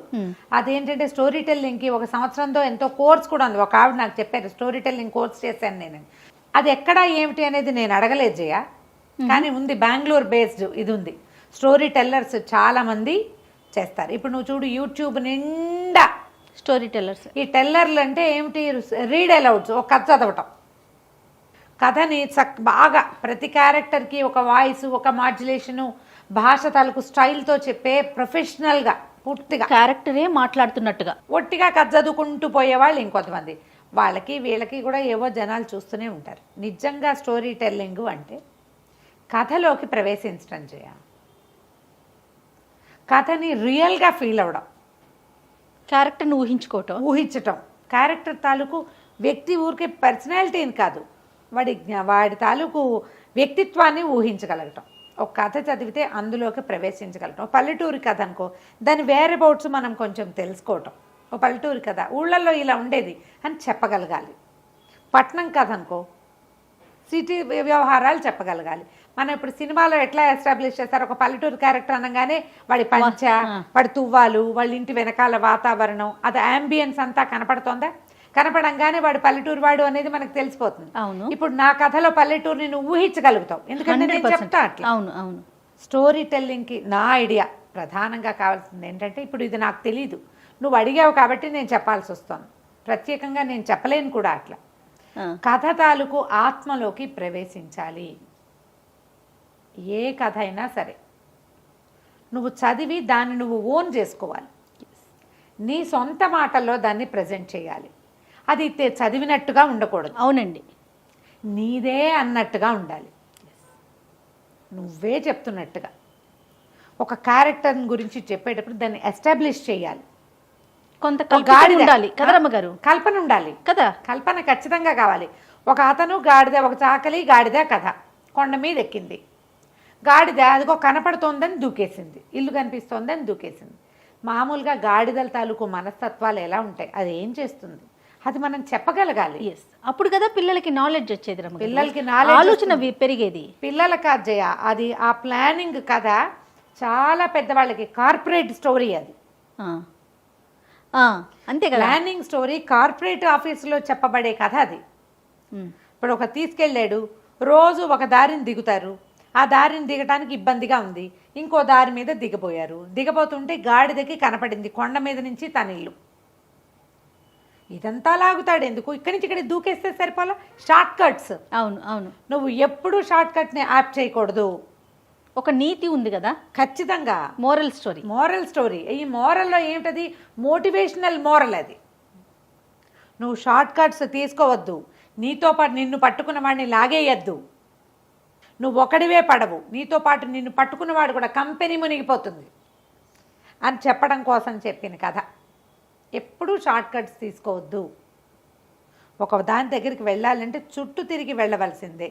[SPEAKER 3] అదేంటంటే స్టోరీ టెల్లింగ్కి 1 సంవత్సరంతో ఎంతో కోర్స్ కూడా ఉంది. ఒక ఆవిడ నాకు చెప్పారు, స్టోరీ టెల్లింగ్ కోర్స్ చేశాను నేను. అది ఎక్కడ ఏమిటి అనేది నేను అడగలేదు జయ, కానీ ఉంది, బెంగళూరు బేస్డ్ ఇది ఉంది. స్టోరీ టెల్లర్స్ చాలామంది చేస్తారు. ఇప్పుడు నువ్వు చూడు, యూట్యూబ్ నిండా
[SPEAKER 2] స్టోరీ టెల్లర్స్.
[SPEAKER 3] ఈ టెల్లర్లు అంటే ఏమిటి? రీడ్ అలౌడ్స్, ఒక కథ చదవటం, కథని బాగా ప్రతి క్యారెక్టర్కి ఒక వాయిస్, ఒక మాడ్యులేషను, భాష తాలూకు స్టైల్తో చెప్పే ప్రొఫెషనల్గా పూర్తిగా
[SPEAKER 2] క్యారెక్టరే మాట్లాడుతున్నట్టుగా
[SPEAKER 3] ఒట్టిగా కథ చదువుకుంటూ పోయేవాళ్ళు ఇంకొంతమంది. వాళ్ళకి వీళ్ళకి కూడా ఏవో జనాలు చూస్తూనే ఉంటారు. నిజంగా స్టోరీ టెల్లింగ్ అంటే కథలోకి ప్రవేశించడం చేయ, కథని రియల్గా ఫీల్ అవ్వడం,
[SPEAKER 2] క్యారెక్టర్ని ఊహించటం, క్యారెక్టర్ తాలూకు వ్యక్తి ఊరికే పర్సనాలిటీని కాదు, వాడి తాలూకు వ్యక్తిత్వాన్ని ఊహించగలగటం. ఒక కథ చదివితే అందులోకి ప్రవేశించగలగటం. పల్లెటూరి కథ అనుకో, దాని వేరబౌట్స్ మనం కొంచెం తెలుసుకోవటం. ఒక పల్లెటూరి కథ, ఊళ్ళల్లో ఇలా ఉండేది అని చెప్పగలగాలి. పట్నం కథ అనుకో, సిటీ వ్యవహారాలు చెప్పగలగాలి. మనం ఇప్పుడు సినిమాలో ఎట్లా ఎస్టాబ్లిష్ చేస్తారు, ఒక పల్లెటూరు క్యారెక్టర్ అనగానే వాడి పంచ, వాడి తువ్వాలు, వాళ్ళ ఇంటి వెనకాల వాతావరణం, అది అంబియన్స్ అంతా కనపడుతోందా? కనపడంగానే వాడు పల్లెటూరు వాడు అనేది మనకు తెలిసిపోతుంది. ఇప్పుడు నా కథలో పల్లెటూరుని నువ్వు ఊహించగలుగుతావు, ఎందుకంటే నేను చెప్తా అట్లా. అవును.
[SPEAKER 3] స్టోరీ టెల్లింగ్కి నా ఐడియా ప్రధానంగా కావాల్సింది ఏంటంటే, ఇప్పుడు ఇది నాకు తెలీదు, నువ్వు అడిగావు కాబట్టి నేను చెప్పాల్సి వస్తుంది. ప్రత్యేకంగా నేను చెప్పలేను కూడా. అట్లా కథ తాలూకు ఆత్మలోకి ప్రవేశించాలి. ఏ కథ అయినా సరే నువ్వు చదివి దాన్ని నువ్వు ఓన్ చేసుకోవాలి. నీ సొంత మాటల్లో దాన్ని ప్రజెంట్ చేయాలి. అది చదివినట్టుగా ఉండకూడదు.
[SPEAKER 2] అవునండి,
[SPEAKER 3] నీదే అన్నట్టుగా ఉండాలి, నువ్వే చెప్తున్నట్టుగా. ఒక క్యారెక్టర్ గురించి చెప్పేటప్పుడు దాన్ని ఎస్టాబ్లిష్ చేయాలి.
[SPEAKER 2] కొంత ఉండాలి కదా రమ్మగారు,
[SPEAKER 3] కల్పన ఉండాలి
[SPEAKER 2] కదా,
[SPEAKER 3] కల్పన ఖచ్చితంగా కావాలి. ఒక అతను గాడిద, ఒక చాకలి గాడిద కథ, కొండ మీద ఎక్కింది గాడిద, అదిగో కనపడుతోందని దూకేసింది, ఇల్లు కనిపిస్తోందని దూకేసింది. మామూలుగా గాడిదల తాలూకు మనస్తత్వాలు ఎలా ఉంటాయి, అది ఏం చేస్తుంది, అది మనం చెప్పగలగాలి.
[SPEAKER 2] అప్పుడు కదా పిల్లలకి నాలెడ్జ్ వచ్చేది,
[SPEAKER 3] పిల్లలకి
[SPEAKER 2] ఆలోచన పెరిగేది.
[SPEAKER 3] పిల్లలకి అజయ అది ఆ ప్లానింగ్ కథ చాలా పెద్దవాళ్ళకి కార్పొరేట్ స్టోరీ అది.
[SPEAKER 2] అంతే కదా,
[SPEAKER 3] ప్లానింగ్ స్టోరీ కార్పొరేట్ ఆఫీసులో చెప్పబడే కథ అది. ఇప్పుడు ఒక తీసుకెళ్ళాడు, రోజు ఒక దారిని దిగుతారు, ఆ దారిని దిగడానికి ఇబ్బందిగా ఉంది, ఇంకో దారి మీద దిగబోయారు. దిగబోతుంటే గాడిదకి కనపడింది కొండ మీద నుంచి తన ఇల్లు. ఇదంతా లాగుతాడు ఎందుకు, ఇక్కడి నుంచి ఇక్కడ దూకేస్తే సరిపోలా. Short cuts.
[SPEAKER 2] అవును,
[SPEAKER 3] నువ్వు ఎప్పుడు షార్ట్ కట్ని యాప్ చేయకూడదు.
[SPEAKER 2] ఒక నీతి ఉంది కదా,
[SPEAKER 3] ఖచ్చితంగా.
[SPEAKER 2] Moral story.
[SPEAKER 3] ఈ మోరల్లో ఏమిటది? Motivational moral. అది నువ్వు షార్ట్ కట్స్ తీసుకోవద్దు. నీతో పాటు నిన్ను పట్టుకున్న వాడిని లాగేయద్దు. నువ్వు ఒకడివే పడవు, నీతో పాటు నిన్ను పట్టుకున్నవాడు కూడా కంపెనీ మునిగిపోతుంది అని చెప్పడం కోసం చెప్పిన కథ. ఎప్పుడూ షార్ట్ కట్స్ తీసుకోవద్దు. ఒక దాని దగ్గరికి వెళ్ళాలంటే చుట్టూ తిరిగి వెళ్ళవలసిందే.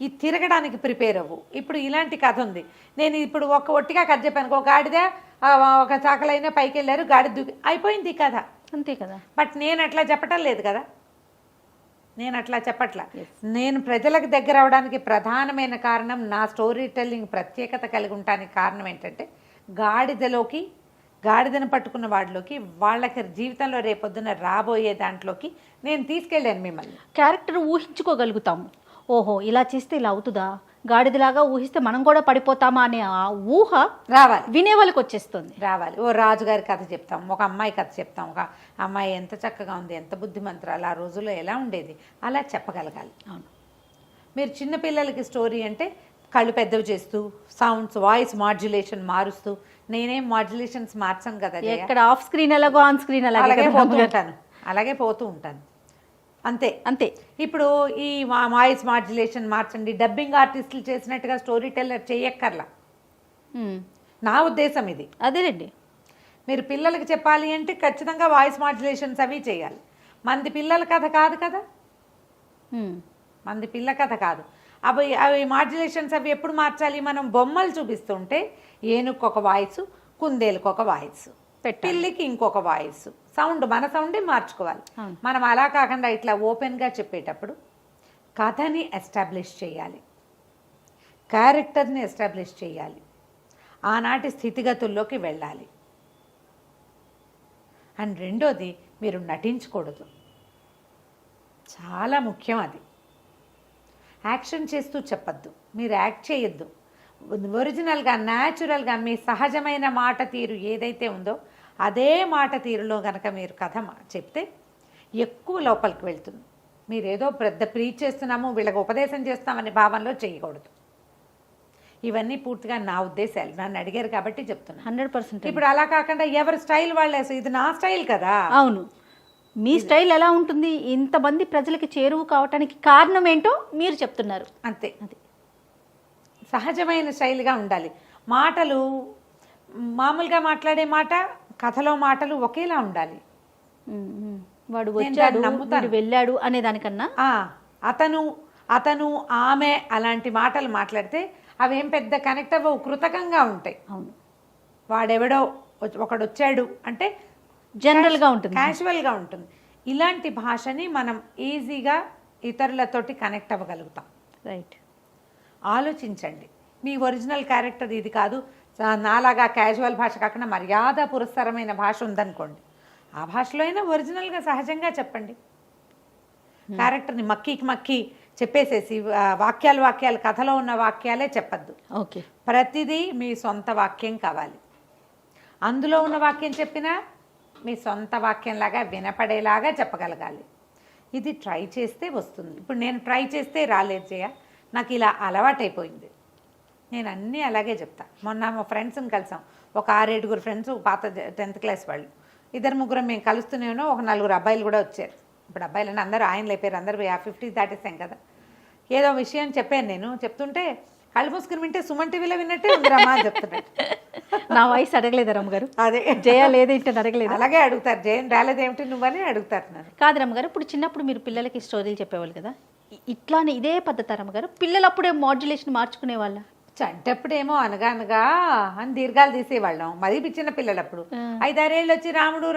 [SPEAKER 3] ఈ తిరగడానికి ప్రిపేర్ అవ్వు. ఇప్పుడు ఇలాంటి కథ ఉంది, నేను ఇప్పుడు ఒట్టిగా కథ చెప్పాను, ఒక గాడిద ఒక చాకలైనా పైకి వెళ్ళారు, గాడిద దూకి అయిపోయింది కథ.
[SPEAKER 2] అంతే కదా.
[SPEAKER 3] బట్ నేను అట్లా చెప్పటం లేదు కదా, నేను అట్లా చెప్పట్లా. నేను ప్రజలకు దగ్గర అవడానికి ప్రధానమైన కారణం, నా స్టోరీ టెల్లింగ్ ప్రత్యేకత కలిగి ఉండడానికి కారణం ఏంటంటే, గాడిదను పట్టుకున్న వాడిలోకి, వాళ్ళకి జీవితంలో రేపొద్దున రాబోయే దాంట్లోకి నేను తీసుకెళ్ళాను మిమ్మల్ని.
[SPEAKER 2] క్యారెక్టర్ ఊహించుకోగలుగుతాము. ఓహో ఇలా చేస్తే ఇలా అవుతుందా, గాడిదలాగా ఊహిస్తే మనం కూడా పడిపోతామా అనే ఆ ఊహ
[SPEAKER 3] రావాలి,
[SPEAKER 2] వినే వాళ్ళకి వచ్చేస్తుంది.
[SPEAKER 3] రావాలి. ఓ రాజుగారి కథ చెప్తాం, ఒక అమ్మాయి కథ చెప్తాం, ఒక అమ్మాయి ఎంత చక్కగా ఉంది, ఎంత బుద్ధిమంతురాలు, ఆ రోజుల్లో ఎలా ఉండేది, అలా చెప్పగలగాలి.
[SPEAKER 2] అవును.
[SPEAKER 3] మీరు చిన్నపిల్లలకి స్టోరీ అంటే కళ్ళు పెద్దవి చేస్తూ, సౌండ్స్, వాయిస్ మాడ్యులేషన్ మారుస్తూ, నేనేం మాడ్యులేషన్స్ మార్చాను కదా,
[SPEAKER 2] ఎక్కడ ఆఫ్ స్క్రీన్ ఎలాగో ఆన్ స్క్రీన్
[SPEAKER 3] అలాగే పోతూ ఉంటాను అంతే
[SPEAKER 2] అంతే.
[SPEAKER 3] ఇప్పుడు ఈ వాయిస్ మాడ్యులేషన్ మార్చండి, డబ్బింగ్ ఆర్టిస్టులు చేసినట్టుగా స్టోరీ టెల్లర్ చేయక్కర్లా, నా ఉద్దేశం ఇది.
[SPEAKER 2] అదేనండి.
[SPEAKER 3] మీరు పిల్లలకి చెప్పాలి అంటే ఖచ్చితంగా వాయిస్ మాడ్యులేషన్స్ అవి చేయాలి. మంది పిల్లల కథ కాదు కదా, మంది పిల్ల కథ కాదు. అవి మాడ్యులేషన్స్ అవి ఎప్పుడు మార్చాలి, మనం బొమ్మలు చూపిస్తుంటే ఏనుగుకు ఒక వాయిస్, కుందేలుకు ఒక వాయిస్, పిల్లికి ఇంకొక వాయిస్, సౌండ్ మన సౌండే మార్చుకోవాలి. మనం అలా కాకుండా ఇట్లా ఓపెన్గా చెప్పేటప్పుడు కథని ఎస్టాబ్లిష్ చేయాలి, క్యారెక్టర్ని ఎస్టాబ్లిష్ చేయాలి, ఆనాటి స్థితిగతుల్లోకి వెళ్ళాలి. అండ్ రెండోది, మీరు నటించకూడదు, చాలా ముఖ్యం అది. యాక్షన్ చేస్తూ చెప్పద్దు, మీరు యాక్ట్ చేయొద్దు. ఒరిజినల్గా, న్యాచురల్గా మీ సహజమైన మాట తీరు ఏదైతే ఉందో అదే మాట తీరులో కనుక మీరు కథ చెప్తే ఎక్కువ లోపలికి వెళ్తుంది. మీరు ఏదో పెద్ద ప్రీచ్ చేస్తున్నాము, వీళ్ళకి ఉపదేశం చేస్తామనే భావనలో చేయకూడదు. ఇవన్నీ పూర్తిగా నా ఉద్దేశాలు, నన్ను అడిగారు కాబట్టి చెప్తున్నాను.
[SPEAKER 2] 100%.
[SPEAKER 3] ఇప్పుడు అలా కాకుండా ఎవరి స్టైల్ వాళ్ళే, ఇది నా స్టైల్ కదా.
[SPEAKER 2] అవును, మీ స్టైల్ ఎలా ఉంటుంది, ఇంతమంది ప్రజలకి చేరువు కావటానికి కారణం ఏంటో మీరు చెప్తున్నారు.
[SPEAKER 3] అంతే, అది సహజమైన శైలిగా ఉండాలి. మాటలు మామూలుగా మాట్లాడే మాట, కథలో మాటలు ఒకేలా ఉండాలి.
[SPEAKER 2] వాడు వచ్చాడు, వాడు వెళ్ళాడు అనే దానికన్నా
[SPEAKER 3] అతను ఆమె అలాంటి మాటలు మాట్లాడితే అవేం పెద్ద కనెక్ట్ అవ్వవు, కృతకంగా ఉంటాయి.
[SPEAKER 2] అవును.
[SPEAKER 3] వాడెవడో ఒకడు వచ్చాడు అంటే
[SPEAKER 2] జనరల్గా ఉంటుంది,
[SPEAKER 3] క్యాజువల్గా ఉంటుంది. ఇలాంటి భాషని మనం ఈజీగా ఇతరులతోటి కనెక్ట్ అవ్వగలుగుతాం.
[SPEAKER 2] రైట్.
[SPEAKER 3] ఆలోచించండి, మీ ఒరిజినల్ క్యారెక్టర్ ఇది కాదు, నాలాగా క్యాజువల్ భాష కాకుండా మర్యాద పురస్సరమైన భాష ఉందనుకోండి, ఆ భాషలో అయినా ఒరిజినల్గా సహజంగా చెప్పండి. క్యారెక్టర్ని మక్కి చెప్పేసేసి వాక్యాలు కథలో ఉన్న వాక్యాలే చెప్పద్దు.
[SPEAKER 2] ఓకే.
[SPEAKER 3] ప్రతిదీ మీ సొంత వాక్యం కావాలి. అందులో ఉన్న వాక్యం చెప్పినా మీ సొంత వాక్యంలాగా వినపడేలాగా చెప్పగలగాలి. ఇది ట్రై చేస్తే వస్తుంది. ఇప్పుడు నేను ట్రై చేస్తే రాలేదు జయ, నాకు ఇలా అలవాటైపోయింది. నేను అన్నీ అలాగే చెప్తా. మొన్న మా ఫ్రెండ్స్ని కలిసాం, ఒక 6-7 ఫ్రెండ్స్, పాత 10th క్లాస్ వాళ్ళు, 2-3 మేము కలుస్తూనే ఉన్నాం. ఒక 4 అబ్బాయిలు కూడా వచ్చారు. ఇప్పుడు అబ్బాయిలని అందరూ ఆయనలు అయిపోయారు, అందరూ 50 దాటేసాం కదా. ఏదో విషయం చెప్పాను, నేను చెప్తుంటే కళ్ళు మూసుకుని వింటే సుమన్ టీవీలో విన్నట్టే ఉందిరామా అని చెప్తున్నాడు.
[SPEAKER 2] నా వాయిస్ అడగలేదు రమ్మగారు,
[SPEAKER 3] అదే
[SPEAKER 2] జయ లేదేంటి అడగలేదు.
[SPEAKER 3] అలాగే అడుగుతారు, జయం రాలేదేమిటి నువ్వని అడుగుతారు నన్ను.
[SPEAKER 2] కాదు రమ్మగారు, ఇప్పుడు చిన్నప్పుడు మీరు పిల్లలకి స్టోరీలు చెప్పేవాళ్ళు కదా, ఇట్లానే ఇదే పద్ధతి రమ్మగారు, పిల్లలు అప్పుడే మాడ్యులేషన్ మార్చుకునే వాళ్ళ?
[SPEAKER 3] చంటప్పుడేమో అనగా అని దీర్ఘాలు తీసేవాళ్ళం, మరీ పిచ్చిన పిల్లలప్పుడు. 5-6 ఏళ్ళు వచ్చి రాముడు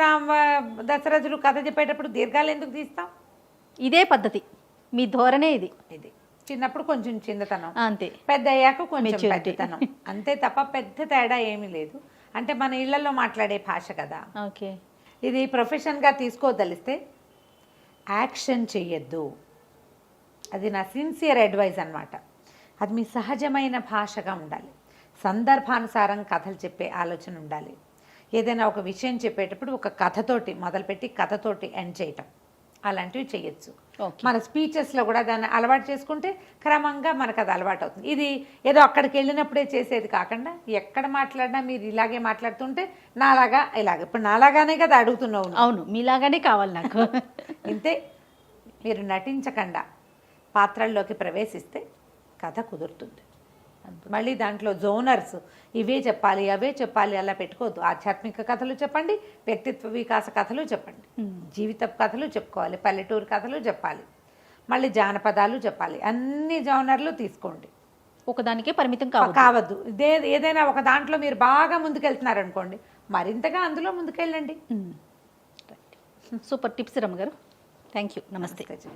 [SPEAKER 3] దశరథుడు కథ చెప్పేటప్పుడు దీర్ఘాలు ఎందుకు తీస్తాం?
[SPEAKER 2] ఇదే పద్ధతి, మీ ధోరణే ఇది.
[SPEAKER 3] చిన్నప్పుడు కొంచెం చిన్నతనం,
[SPEAKER 2] అంతే.
[SPEAKER 3] పెద్ద అయ్యాక కొంచెం పెద్దతనం, అంతే తప్ప పెద్ద తేడా ఏమీ లేదు. అంటే మన ఇళ్లలో మాట్లాడే భాష కదా.
[SPEAKER 2] ఓకే.
[SPEAKER 3] ఇది ప్రొఫెషన్గా తీసుకోదలిస్తే యాక్షన్ చెయ్యొద్దు, అది నా సిన్సియర్ అడ్వైజ్ అన్నమాట. అది మీ సహజమైన భాషగా ఉండాలి, సందర్భానుసారం కథలు చెప్పే ఆలోచన ఉండాలి. ఏదైనా ఒక విషయం చెప్పేటప్పుడు ఒక కథతోటి మొదలుపెట్టి కథతోటి ఎండ్ చేయటం, అలాంటివి చేయొచ్చు. మన స్పీచెస్లో కూడా దాన్ని అలవాటు చేసుకుంటే క్రమంగా మనకు అది అలవాటు అవుతుంది. ఇది ఏదో అక్కడికి వెళ్ళినప్పుడే చేసేది కాకుండా ఎక్కడ మాట్లాడినా మీరు ఇలాగే మాట్లాడుతుంటే నాలాగా ఇలాగ, ఇప్పుడు నాలాగానే కదా అడుగుతున్నావు.
[SPEAKER 2] అవును, మీలాగానే కావాలి నాకు.
[SPEAKER 3] ఇంతే, మీరు నటించకుండా పాత్రల్లోకి ప్రవేశిస్తే కథ కుదురుతుంది. మళ్ళీ దాంట్లో జోనర్స్ ఇవే చెప్పాలి అవే చెప్పాలి అలా పెట్టుకోవద్దు. ఆధ్యాత్మిక కథలు చెప్పండి, వ్యక్తిత్వ వికాస కథలు చెప్పండి, జీవిత కథలు చెప్పుకోవాలి, పల్లెటూరు కథలు చెప్పాలి, మళ్ళీ జానపదాలు చెప్పాలి. అన్ని జోనర్లు తీసుకోండి,
[SPEAKER 2] ఒకదానికే పరిమితం కావద్దు.
[SPEAKER 3] కావద్దు. ఏదైనా ఒక దాంట్లో మీరు బాగా ముందుకెళ్తున్నారనుకోండి, మరింతగా అందులో ముందుకెళ్ళండి.
[SPEAKER 2] సూపర్ టిప్స్ రమ్మ గారు. Thank you. నమస్తే.
[SPEAKER 3] నమస్తే.